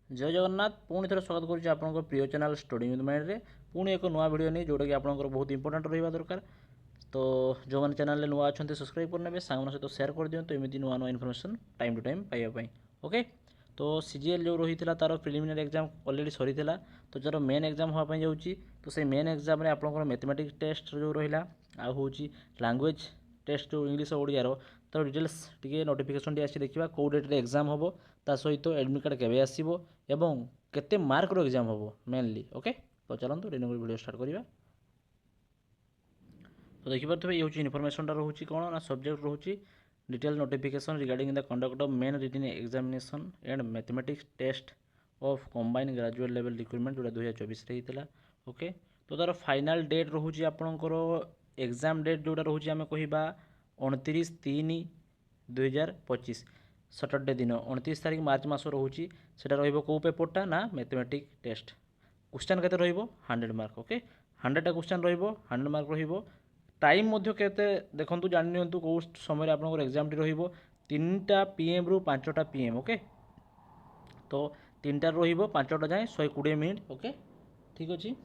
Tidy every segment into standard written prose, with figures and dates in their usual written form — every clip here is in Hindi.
जय जगन्नाथ पुणी थोड़ा स्वागत करुच्ची आपंकर प्रिय चैनल स्टडी विथ माइंड रे पुणी एक नुआ वीडियो नहीं जोटा कि आपंकर बहुत इंपोर्टेंट रहा दरकार। तो जो मैंने चैनल नुआ अच्छा सब्सक्राइब करने सांग सहित सेयार कर दिखाँ एमती नुआ नुआ इनफर्मेशन टाइम टू टाइम पाइबापी। ओके तो सीजीएल जो रही है तार प्रिलिमिनारी एग्जाम अलरेडी सरी तो जर मेन एग्जाम हाँपाई जाऊँगी तो से मेन एग्जाम आपंकर मैथमेटिक्स टेस्ट जो रहा आउ लैंग्वेज टेस्ट जो इंग्लीश ओडियार तो डिटेल्स टी नोटिफिकेशन टी आसी देखा कौ डेट एग्जाम हम ता सहित एडमिट कार्ड केवे आसो एवं केते मार्कर एग्जाम हम मेनली। ओके तो चलते रेडी वीडियो स्टार्ट करवा। तो देखिए ये हूँ इनफर्मेशन रोचे कौन ना सब्जेक्ट रोचे detail notification regarding the conduct of main written examination and mathematics test of combined graduate level recruitment जोटा 2024 होता। ओके तो तार फाइनाल डेट रोचे आपणकर एग्जाम डेट जोटा रोचे आम कह 29/3/2025 सटरडे दिन 29 तारीख मार्च मास रोचे से कौ पेपरटा ना मैथमेटिक्स टेस्ट क्वेश्चन के 100 मार्क। ओके 100टा क्वेश्चन रो100 मार्क टाइम देखो जानी कौ समय आप एग्जाम टी 3टा PM रु 5टा PM। ओके तो 3टार 5टा जाए 120 मिनिट। ओके ठीक अच्छे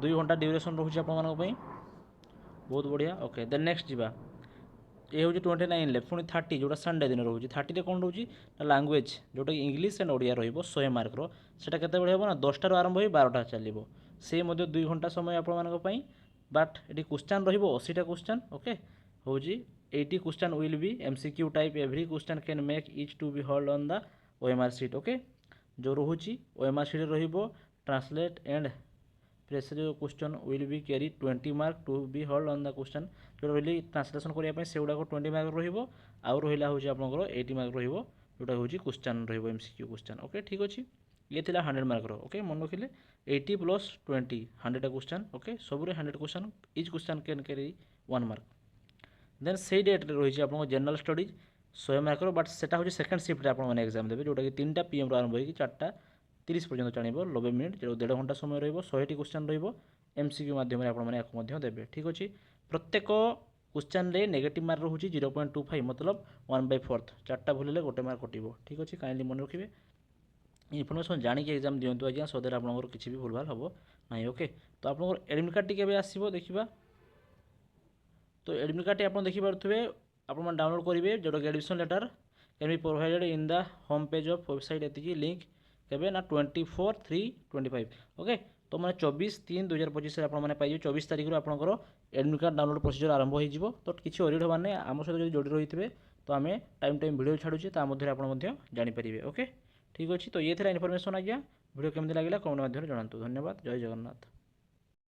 2 घंटा ड्यूरेशन रोचे आप बहुत बढ़िया। ओके देन नेक्स्ट जावा ये हूँ 29 ले पुणी 30 जोटा संडे दिन रोचे 30 कौन रोचे लैंग्वेज जोटा कि इंग्लीश एंड ओडिया रो100 मार्क सेटा केते हम ना 10टार आरंभ हो 12टा चलो से 2 घंटा समय आप बट ये क्वेश्चन रो80टा क्वेश्चन। ओके हूँ 80 question will be MCQ type every question can make each to be hold on the OMR sheet. Okay जो रोचे OMR सीट ट्रांसलेट एंड प्रेसर question will be carry 20 mark to be hold on the question जो रही ट्रांसलेसन करने से गुड़ाक 20 मार्क रहा हूँ आपंकर 80 मार्क रोटा हूँ क्वेश्चन MCQ क्वेश्चन। ओके ठीक अच्छे ये 100 मार्क। ओके मन रखिले 80 + 20 100टा क्वेश्चन। ओके सब 100 question each question can carry 1 mark. Then से डेट रही आप जनरल स्टडीज 100 मार्क बट से हूँ सेकेंड शिफ्ट आपने एग्जाम देते जोटा कि 3टा PM आरंभ हो 4टा 30 पर्यटन चलो 90 मिनिट जो 1.5 घंटा समय रही क्वेश्चन MCQ माध्यम आपको देते। ठीक अच्छे प्रत्येक क्वेश्चन रे नेगेटिव मार्क रोचे 0.25 मतलब 1/4 4टा भूल 1 मार्क कटो। ठीक अच्छे काइंडली मन रखिए इनफर्मेशन जानिक एग्जाम दिंतु आज्ञा सो दैट आपंकर किसी भी भूलभाल हम ना। ओके तो आप एडमिट कार्ड टी आसो देखा तो एडमिट कार्ड आप देखिपे आप डाउनलोड करेंगे जोटा कि admission letter can be provided in the home page of website एति लिंक केवे ना 24/3/25। ओके तो मैंने 24/3/2025 आपने पाइबे 24 तारीख आपंकर एडमिट कार्ड डाउनलोड प्रोसीजर आरंभ हो तो किसी ओरिड हबार नहीं आम सहित जो जोड़ी रही है तो आम टाइम टाइम वीडियो छाड़ुचे जानीपर। ओके ठीक अच्छे तो ये था इनफर्मेशन आज्ञा वीडियो केमती लगे कमेंट माध्यम जनातु। धन्यवाद जय जगन्नाथ।